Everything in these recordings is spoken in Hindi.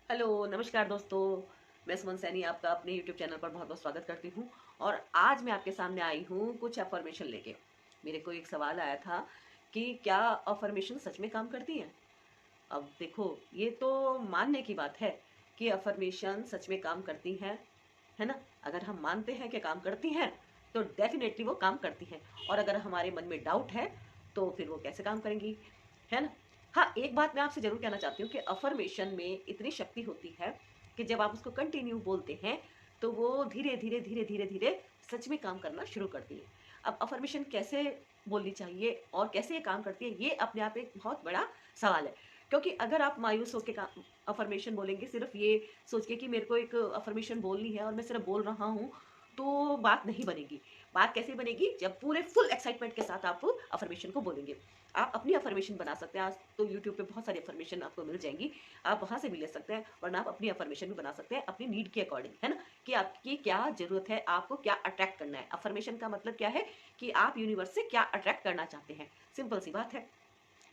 हेलो, नमस्कार दोस्तों। मैं सुमन सैनी आपका अपने यूट्यूब चैनल पर बहुत बहुत स्वागत करती हूँ। और आज मैं आपके सामने आई हूँ कुछ अफर्मेशन लेके। मेरे को एक सवाल आया था कि क्या अफर्मेशन सच में काम करती हैं। अब देखो, ये तो मानने की बात है कि अफर्मेशन सच में काम करती हैं, है ना। अगर हम मानते हैं कि काम करती हैं तो डेफिनेटली वो काम करती हैं। और अगर हमारे मन में डाउट है तो फिर वो कैसे काम करेंगी, है ना। हाँ, एक बात मैं आपसे जरूर कहना चाहती हूँ कि अफर्मेशन में इतनी शक्ति होती है कि जब आप उसको कंटिन्यू बोलते हैं तो वो धीरे धीरे धीरे धीरे धीरे सच में काम करना शुरू करती है। अब अफर्मेशन कैसे बोलनी चाहिए और कैसे ये काम करती है, ये अपने आप एक बहुत बड़ा सवाल है। क्योंकि अगर आप मायूस होकर अफर्मेशन बोलेंगे, सिर्फ ये सोच के कि मेरे को एक अफर्मेशन बोलनी है और मैं सिर्फ बोल रहा हूँ, तो बात नहीं बनेगी। बात कैसे बनेगी? जब पूरे फुल एक्साइटमेंट के साथ आप अफर्मेशन को बोलेंगे। आप अपनी अफर्मेशन बना सकते हैं। आज तो यूट्यूब पे बहुत सारी अफर्मेशन आपको मिल जाएंगी, आप वहां से भी ले सकते हैं। वरना आप अपनी अफर्मेशन भी बना सकते हैं अपनी नीड के अकॉर्डिंग, है ना। कि आपकी क्या जरूरत है, आपको क्या अट्रैक्ट करना है। अफर्मेशन का मतलब क्या है कि आप यूनिवर्स से क्या अट्रैक्ट करना चाहते हैं। सिंपल सी बात है।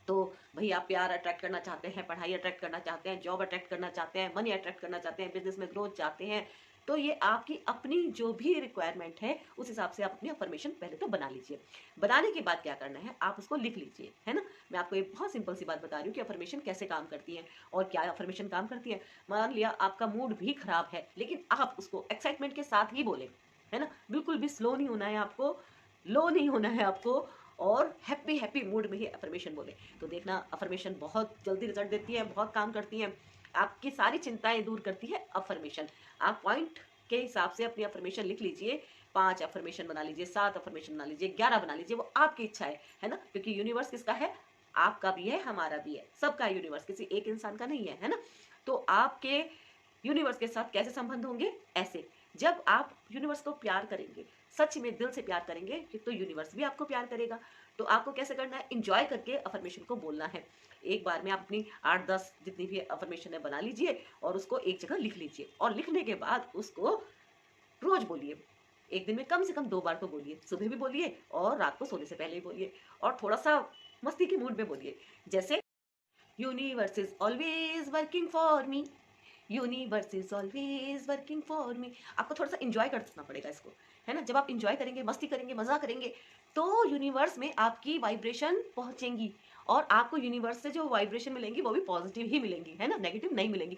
तो भाई, आप प्यार अट्रैक्ट करना चाहते हैं, पढ़ाई अट्रैक्ट करना चाहते हैं, जॉब अट्रैक्ट करना चाहते हैं, मनी अट्रैक्ट करना चाहते हैं, बिजनेस में ग्रोथ चाहते हैं, तो ये आपकी अपनी जो भी रिक्वायरमेंट है उस हिसाब से आप अपनी अफर्मेशन पहले तो बना लीजिए। बनाने के बाद क्या करना है, आप उसको लिख लीजिए, है ना। मैं आपको एक बहुत सिंपल सी बात बता रही हूँ कि अफर्मेशन कैसे काम करती है और क्या अफर्मेशन काम करती है। मान लिया आपका मूड भी खराब है, लेकिन आप उसको एक्साइटमेंट के साथ ही बोले, है ना। बिल्कुल भी स्लो नहीं होना है आपको, लो नहीं होना है आपको, और हैप्पी हैप्पी मूड में ही अफर्मेशन बोले। तो देखना, अफर्मेशन बहुत जल्दी रिजल्ट देती है, बहुत काम करती है। आपकी सारी चिंताएं दूर करती है अफर्मेशन। आप पॉइंट के हिसाब से अपनी अफर्मेशन लिख लीजिए। 5 अफर्मेशन बना लीजिए, 7 अफर्मेशन बना लीजिए, 11 बना लीजिए, वो आपकी इच्छा है ना। क्योंकि यूनिवर्स किसका है? आपका भी है, हमारा भी है, सबका यूनिवर्स, किसी एक इंसान का नहीं है ना। तो आपके यूनिवर्स के साथ कैसे संबंध होंगे? ऐसे, जब आप यूनिवर्स को प्यार करेंगे, सच में दिल से प्यार करेंगे, तो यूनिवर्स भी आपको प्यार करेगा। तो आपको कैसे करना है? इंजॉय करके अफर्मेशन को बोलना है। एक बार में आप अपनी 8-10 जितनी भी अफर्मेशन है बना लीजिए और उसको एक जगह लिख लीजिए। और लिखने के बाद उसको रोज बोलिए। एक दिन में कम से कम 2 बार तो बोलिए। सुबह भी बोलिए और रात को सोने से पहले भी बोलिए। और थोड़ा सा मस्ती की मूड में बोलिए। जैसे, universe is always working for me, universe is always working for me. आपको थोड़ा सा इंजॉय करना पड़ेगा इसको, है ना। जब आप इंजॉय करेंगे, मस्ती करेंगे, मजा करेंगे, तो यूनिवर्स में आपकी वाइब्रेशन पहुंचेंगी। और आपको यूनिवर्स से जो वाइब्रेशन मिलेंगी वो भी पॉजिटिव ही मिलेंगी, है ना, नेगेटिव नहीं मिलेंगी।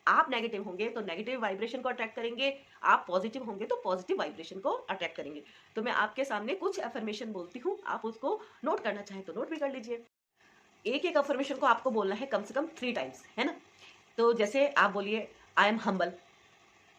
आप नेगेटिव होंगे तो नेगेटिव वाइब्रेशन को अट्रैक्ट करेंगे, आप पॉजिटिव होंगे तो पॉजिटिव वाइब्रेशन को अट्रैक्ट करेंगे। तो मैं आपके सामने कुछ अफर्मेशन बोलती हूँ, आप उसको नोट करना चाहें तो नोट भी कर लीजिए। एक एक अफर्मेशन को आपको बोलना है कम से कम 3 टाइम्स, है ना। तो जैसे आप बोलिए, आई एम हम्बल।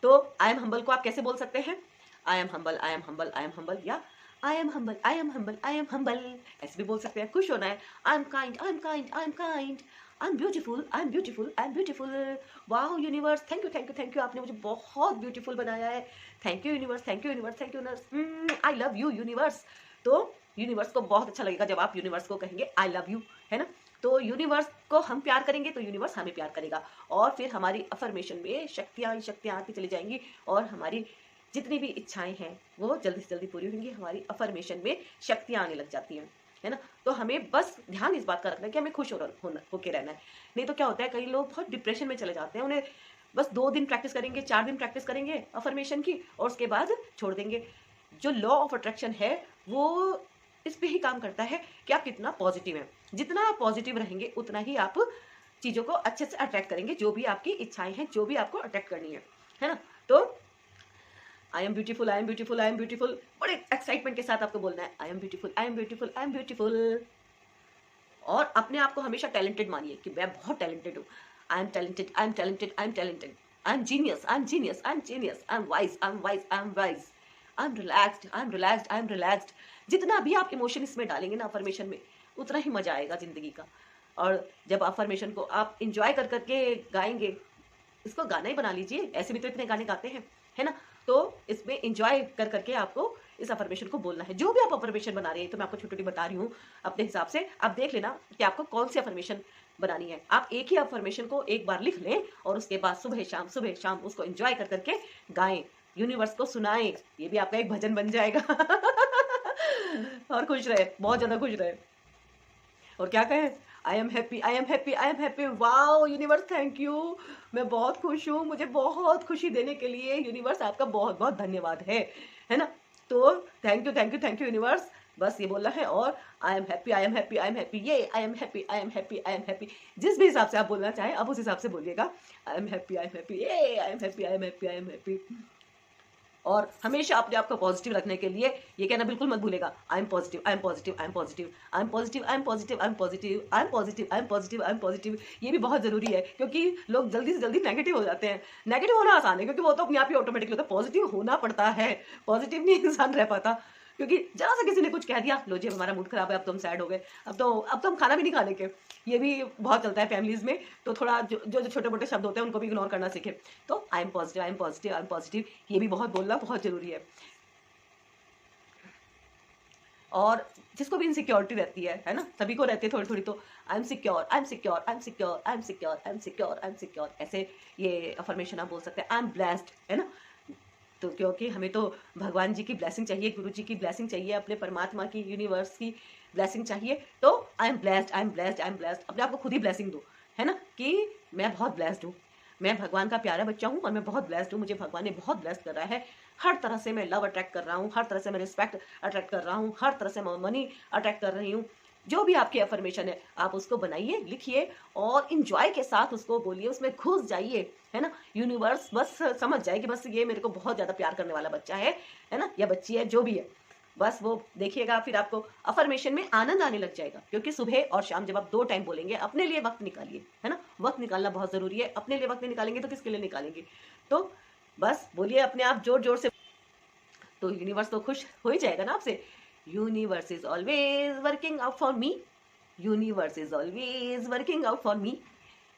तो आई एम हम्बल को आप कैसे बोल सकते हैं? I am humble, I am humble, I am humble, या I am humble, I am humble, I am humble, ऐसे भी बोल सकते हैं। खुश होना है, I am kind, I am kind, I am kind, I am beautiful, I am beautiful, I am beautiful. वाह universe, thank you thank you thank you, आपने मुझे बहुत ब्यूटीफुल बनाया है। Thank you universe, thank you universe, thank you universe, I love you universe. तो यूनिवर्स को बहुत अच्छा लगेगा जब आप यूनिवर्स को कहेंगे आई लव यू, है ना। तो यूनिवर्स को हम प्यार करेंगे तो यूनिवर्स हमें प्यार करेगा। और फिर हमारी अफर्मेशन में शक्तियाँ शक्तियाँ आती चली जाएंगी और हमारी जितनी भी इच्छाएं हैं वो जल्दी से जल्दी पूरी होंगी। हमारी अफर्मेशन में शक्तियाँ आने लग जाती हैं, है ना। तो हमें बस ध्यान इस बात का रखना है कि हमें खुश होके रहना है। नहीं तो क्या होता है, कई लोग बहुत डिप्रेशन में चले जाते हैं। उन्हें बस 2 दिन प्रैक्टिस करेंगे, 4 दिन प्रैक्टिस करेंगे अफर्मेशन की और उसके बाद छोड़ देंगे। जो लॉ ऑफ अट्रैक्शन है वो इस पे ही काम करता है कि आप कितना पॉजिटिव हैं। जितना आप पॉजिटिव रहेंगे उतना ही आप चीजों को अच्छे से अट्रैक्ट करेंगे, जो भी आपकी इच्छाएं हैं, जो भी आपको अट्रैक्ट करनी है ना। तो आई am beautiful, I am beautiful, I am beautiful, बड़े एक्साइटमेंट के साथ आपको बोलना है, I am beautiful, I am beautiful, I am beautiful. और अपने आप को हमेशा टैलेंटेड मानिए कि मैं बहुत टैलेंटेड हूँ। I am talented, I am talented, I am talented, I am genius, I am genius, I am genius, I am wise, I am wise, I am wise, I am relaxed, I am relaxed, I am relaxed. जितना भी आप इमोशन इसमें डालेंगे ना अफर्मेशन में, उतना ही मजा आएगा जिंदगी का। और जब अफर्मेशन को आप इंजॉय कर करके गाएंगे, इसको गाना ही बना लीजिए, ऐसे भी तो इतने गाने गाते हैं, है ना। तो इसमें इंजॉय कर करके आपको इस अफर्मेशन को बोलना है। जो भी आप अफर्मेशन बना रहे हैं, तो मैं आपको छोटी छोटी बता रही हूँ अपने हिसाब से, आप देख लेना कि आपको कौन सी अफर्मेशन बनानी है। आप एक ही अफर्मेशन को एक बार लिख लें और उसके बाद सुबह शाम उसको एंजॉय कर करके गाएं, यूनिवर्स को सुनाएं। ये भी आपका एक भजन बन जाएगा। और खुश रहे, बहुत ज्यादा खुश रहे। और क्या कहें, आई am happy, I am happy, I am happy. Wow universe, thank you. मैं बहुत खुश हूँ, मुझे बहुत खुशी देने के लिए यूनिवर्स आपका बहुत बहुत धन्यवाद है ना। तो thank you, thank you, thank you universe. बस ये बोलना है। और I am happy, I am happy, I am happy, ये I am happy, I am happy, I am happy. जिस भी हिसाब से आप बोलना चाहें आप उस हिसाब से बोलिएगा। I am happy, I am happy, ये I am happy, I am happy, I am happy. और हमेशा अपने आप को पॉजिटिव रखने के लिए ये कहना बिल्कुल मत भूलेगा, I am positive, I am positive, I am positive, I am positive, I am positive, I am positive, I am positive, I am positive, I am positive. ये भी बहुत जरूरी है क्योंकि लोग जल्दी से जल्दी नेगेटिव हो जाते हैं। नेगेटिव होना आसान है क्योंकि वो तो अपने आप ही ऑटोमेटिकली होता है, पॉजिटिव होना पड़ता है। पॉजिटिव नहीं इंसान रह पाता क्योंकि जरा सा किसी ने कुछ कह दिया, लो जी हमारा मूड खराब है, अब तो हम सैड हो गए, अब तो हम खाना भी नहीं खाने के। ये भी बहुत चलता है फैमिलीज में। तो थोड़ा जो छोटे मोटे शब्द होते हैं उनको भी इग्नोर करना सीखे। तो I am positive, I am positive, I am positive, ये भी बहुत बोलना बहुत जरूरी है। और जिसको भी इनसिक्योरिटी रहती है ना, सभी को रहती है थोड़ी थोड़ी, तो I am secure, I am secure, I am secure, I am secure, I am secure, I am secure, ऐसे ये अफर्मेशन आप बोल सकते हैं। आई एम ब्लेस्ड, है ना। तो क्योंकि हमें तो भगवान जी की ब्लेसिंग चाहिए, गुरु जी की ब्लेसिंग चाहिए, अपने परमात्मा की, यूनिवर्स की ब्लेसिंग चाहिए। तो I am blessed, I am blessed, I am blessed. अपने आप को खुद ही ब्लेसिंग दो, है ना, कि मैं बहुत ब्लेस्ड हूँ, मैं भगवान का प्यारा बच्चा हूँ और मैं बहुत ब्लेस्ड हूँ, मुझे भगवान ने बहुत ब्लेस्ड कर रहा है। हर तरह से मैं लव अट्रैक्ट कर रहा हूँ, हर तरह से मैं रिस्पेक्ट अट्रैक्ट कर रहा हूँ, हर तरह से मैं मनी अट्रैक्ट कर रही हूँ। जो भी आपकी अफर्मेशन है आप उसको बनाइए, लिखिए और इंजॉय के साथ उसको बोलिए, उसमें घुस जाइए, है ना। यूनिवर्स बस समझ जाए कि बस ये मेरे को बहुत ज्यादा प्यार करने वाला बच्चा है ना, या बच्ची है, जो भी है। बस वो देखिएगा, फिर आपको अफर्मेशन में आनंद आने लग जाएगा। क्योंकि सुबह और शाम जब आप 2 टाइम बोलेंगे, अपने लिए वक्त निकालिए, है ना। वक्त निकालना बहुत जरूरी है। अपने लिए वक्त नहीं निकालेंगे तो किसके लिए निकालेंगे। तो बस बोलिए अपने आप जोर जोर से, तो यूनिवर्स तो खुश हो ही जाएगा ना आपसे। Universe is always working out for me, universe is always working out for me,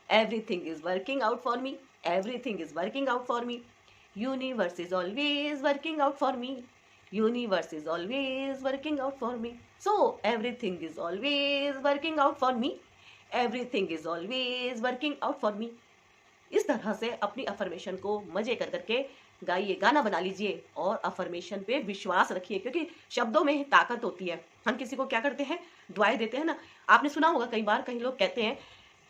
everything is working out for me, everything is working out for me, universe is always working out for me, universe is always working out for me, so everything is always working out for me, everything is always working out for me. इस तरह से अपनी अफर्मेशन को मजे कर करके गाइए, गाना बना लीजिए और अफर्मेशन पे विश्वास रखिए। क्योंकि शब्दों में ताकत होती है। हम किसी को क्या करते हैं, दुआएं देते हैं ना। आपने सुना होगा कई बार, कई लोग कहते हैं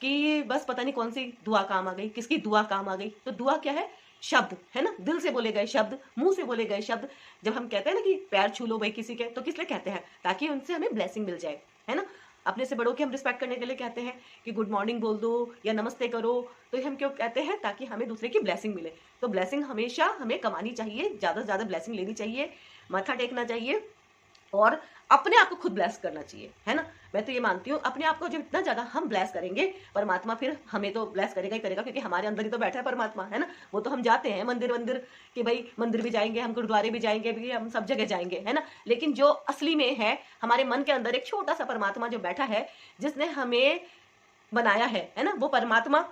कि बस पता नहीं कौन सी दुआ काम आ गई, किसकी दुआ काम आ गई। तो दुआ क्या है, शब्द, है ना, दिल से बोले गए शब्द, मुंह से बोले गए शब्द। जब हम कहते हैं ना कि पैर छू लो भाई किसी के, तो किस लिए कहते हैं, ताकि उनसे हमें ब्लेसिंग मिल जाए, है ना। अपने से बड़ों की हम रिस्पेक्ट करने के लिए कहते हैं कि गुड मॉर्निंग बोल दो या नमस्ते करो। तो हम क्यों कहते हैं, ताकि हमें दूसरे की ब्लेसिंग मिले। तो ब्लेसिंग हमेशा हमें कमानी चाहिए, ज्यादा से ज्यादा ब्लेसिंग लेनी चाहिए, माथा टेकना चाहिए और अपने आप को खुद ब्लेस करना चाहिए, है ना। मैं तो ये मानती हूँ अपने आप को जब इतना ज्यादा हम ब्लेस करेंगे, परमात्मा फिर हमें तो ब्लेस करेगा ही करेगा। क्योंकि हमारे अंदर ही तो बैठा है परमात्मा, है ना। वो तो हम जाते हैं मंदिर कि भाई मंदिर भी जाएंगे, हम गुरुद्वारे भी जाएंगे, भी हम सब जगह जाएंगे, है ना। लेकिन जो असली में है हमारे मन के अंदर एक छोटा सा परमात्मा जो बैठा है, जिसने हमें बनाया है ना, वो परमात्मा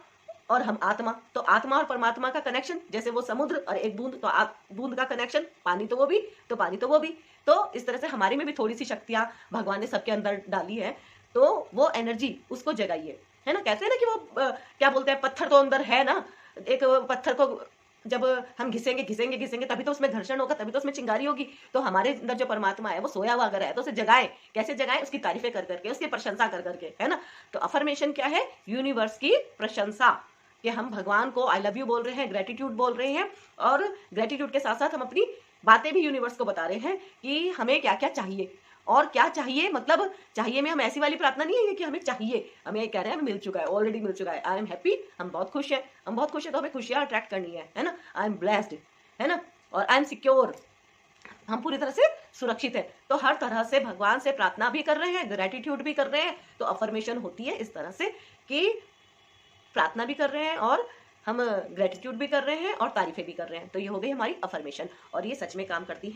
और हम आत्मा। तो आत्मा और परमात्मा का कनेक्शन जैसे वो समुद्र और एक बूंद, तो बूंद का कनेक्शन पानी तो वो भी, तो पानी तो वो भी। तो इस तरह से हमारी में भी थोड़ी सी शक्तियां भगवान ने सबके अंदर डाली है। तो वो एनर्जी उसको जगाइए, है ना। कहते हैं ना कि वो क्या बोलते हैं, पत्थर तो अंदर है ना। एक पत्थर को जब हम घिसेंगे घिसेंगे घिसेंगे तभी तो उसमें घर्षण होगा, तभी तो उसमें चिंगारी होगी। तो हमारे अंदर जो परमात्मा है वो सोया हुआ अगर है तो उसे जगाए। कैसे जगाए, उसकी तारीफें कर करके, उसकी प्रशंसा कर करके, है ना। तो अफर्मेशन क्या है, यूनिवर्स की प्रशंसा, कि हम भगवान को आई लव यू बोल रहे हैं, ग्रेटिट्यूड बोल रहे हैं। और ग्रेटिट्यूड के साथ साथ हम अपनी बातें भी यूनिवर्स को बता रहे हैं कि हमें क्या क्या चाहिए। और क्या चाहिए, मतलब चाहिए में हम ऐसी वाली प्रार्थना नहीं है कि हमें चाहिए, हम ये कह रहे हैं हमें मिल चुका है, ऑलरेडी मिल चुका है। आई एम हैप्पी, हम बहुत खुश हैं, हम बहुत खुश है, तो हमें खुशियां अट्रैक्ट करनी है ना। आई एम ब्लेस्ड, है ना। और आई एम सिक्योर, हम पूरी तरह से सुरक्षित है। तो हर तरह से भगवान से प्रार्थना भी कर रहे हैं, ग्रेटिट्यूड भी कर रहे हैं। तो अफर्मेशन होती है इस तरह से कि प्रार्थना भी कर रहे हैं और हम ग्रेटिट्यूड भी कर रहे हैं और तारीफें भी कर रहे हैं। तो ये हो गई हमारी अफर्मेशन और ये सच में काम करती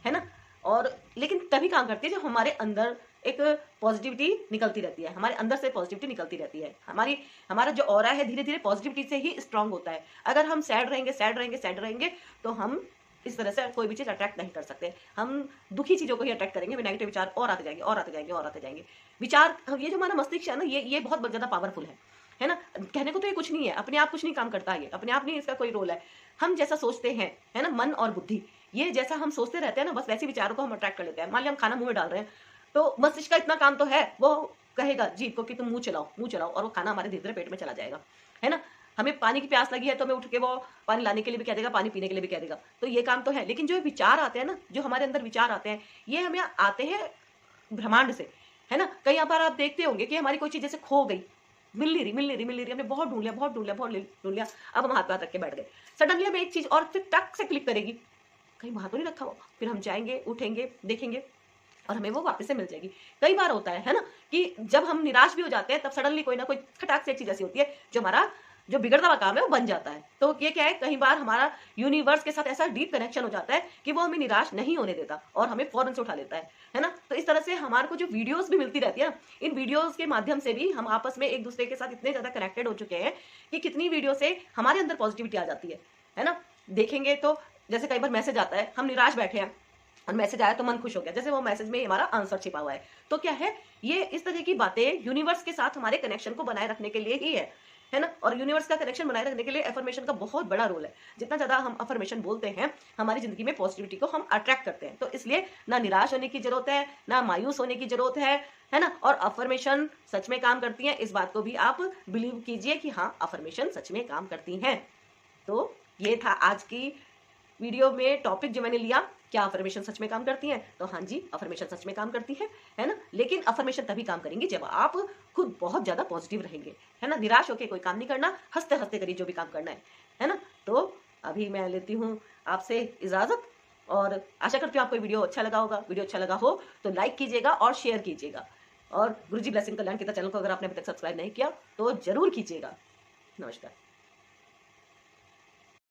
है ना। और लेकिन तभी काम करती है जब हमारे अंदर एक पॉजिटिविटी निकलती रहती है, हमारे अंदर से पॉजिटिविटी निकलती रहती है। हमारा जो ऑरा है धीरे धीरे पॉजिटिविटी से ही स्ट्रांग होता है। अगर हम सैड रहेंगे तो हम इस तरह से कोई भी चीज अट्रैक्ट नहीं कर सकते। हम दुखी चीजों को ही अट्रैक्ट करेंगे, नेगेटिव विचार और आते जाएंगे और आते जाएंगे और आते जाएंगे। विचार, ये जो हमारा मस्तिष्क है ना, ये बहुत ज्यादा पावरफुल है ना। कहने को तो ये कुछ नहीं है, अपने आप कुछ नहीं काम करता है, अपने आप नहीं इसका कोई रोल है। हम जैसा सोचते हैं, है ना, मन और बुद्धि, ये जैसा हम सोचते रहते हैं ना, बस वैसे विचारों को हम अट्रैक्ट कर लेते हैं। मान लिया हम खाना मुंह में डाल रहे हैं तो मस्तिष्क का इतना काम तो है, वो कहेगा जीभ को कि तुम मुंह चलाओ, और वो खाना हमारे धीरे धीरे पेट में चला जाएगा, है ना। हमें पानी की प्यास लगी है तो हमें उठ के वो पानी लाने के लिए भी कह देगा, पानी पीने के लिए भी कह देगा। तो ये काम तो है, लेकिन जो विचार आते हैं ना, जो हमारे अंदर विचार आते हैं, ये हमें आते हैं ब्रह्मांड से, है ना। कई बार आप देखते होंगे कि हमारी कोई चीज जैसे खो गई, मिल नहीं रही, हमने बहुत ढूंढ लिया, अब हम हाथ पे हाथ रख के बैठ गए। सडनली हमें एक चीज और फिर टक से क्लिक करेगी, कहीं वहां तो नहीं रखा हुआ, फिर हम जाएंगे, उठेंगे, देखेंगे और हमें वो वापस से मिल जाएगी। कई बार होता है ना, कि जब हम निराश भी हो जाते हैं तब सडनली कोई ना कोई खटाक से एक चीज ऐसी होती है जो हमारा जो बिगड़ता हुआ काम है वो बन जाता है। तो ये क्या है, कई बार हमारा यूनिवर्स के साथ ऐसा डीप कनेक्शन हो जाता है कि वो हमें निराश नहीं होने देता और हमें फौरन से उठा लेता है ना। तो इस तरह से हमारे को जो वीडियोस भी मिलती रहती है ना, इन वीडियोस के माध्यम से भी हम आपस में एक दूसरे के साथ इतने ज्यादा कनेक्टेड हो चुके हैं कि कितनी वीडियो से हमारे अंदर पॉजिटिविटी आ जाती है ना। देखेंगे तो जैसे कई बार मैसेज आता है, हम निराश बैठे हैं और मैसेज आया तो मन खुश हो गया, जैसे वो मैसेज में हमारा आंसर छिपा हुआ है। तो क्या है, ये इस तरह की बातें यूनिवर्स के साथ हमारे कनेक्शन को बनाए रखने के लिए ही है ना। और यूनिवर्स का कनेक्शन बनाए रखने के लिए एफर्मेशन का बहुत बड़ा रोल है। जितना ज्यादा हम अफर्मेशन बोलते हैं, हमारी जिंदगी में पॉजिटिविटी को हम अट्रैक्ट करते हैं। तो इसलिए ना निराश होने की जरूरत है, ना मायूस होने की जरूरत है ना। और अफर्मेशन सच में काम करती है, इस बात को भी आप बिलीव कीजिए कि हाँ, अफर्मेशन सच में काम करती हैं। तो ये था आज की वीडियो में टॉपिक जो मैंने लिया, क्या अफर्मेशन सच में काम करती हैं। तो हाँ जी, अफर्मेशन सच में काम करती है ना। लेकिन अफर्मेशन तभी काम करेंगी जब आप खुद बहुत ज्यादा पॉजिटिव रहेंगे, है ना। निराश होकर कोई काम नहीं करना, हंसते हंसते करिए जो भी काम करना है ना। तो अभी मैं लेती हूँ आपसे इजाजत और आशा करती हूँ आपको वीडियो अच्छा लगा होगा। वीडियो अच्छा लगा हो तो लाइक कीजिएगा और शेयर कीजिएगा, और गुरुजी ब्लेसिंग कल्याण के चैनल को अगर आपने अभी तक सब्सक्राइब नहीं किया तो जरूर कीजिएगा। नमस्कार।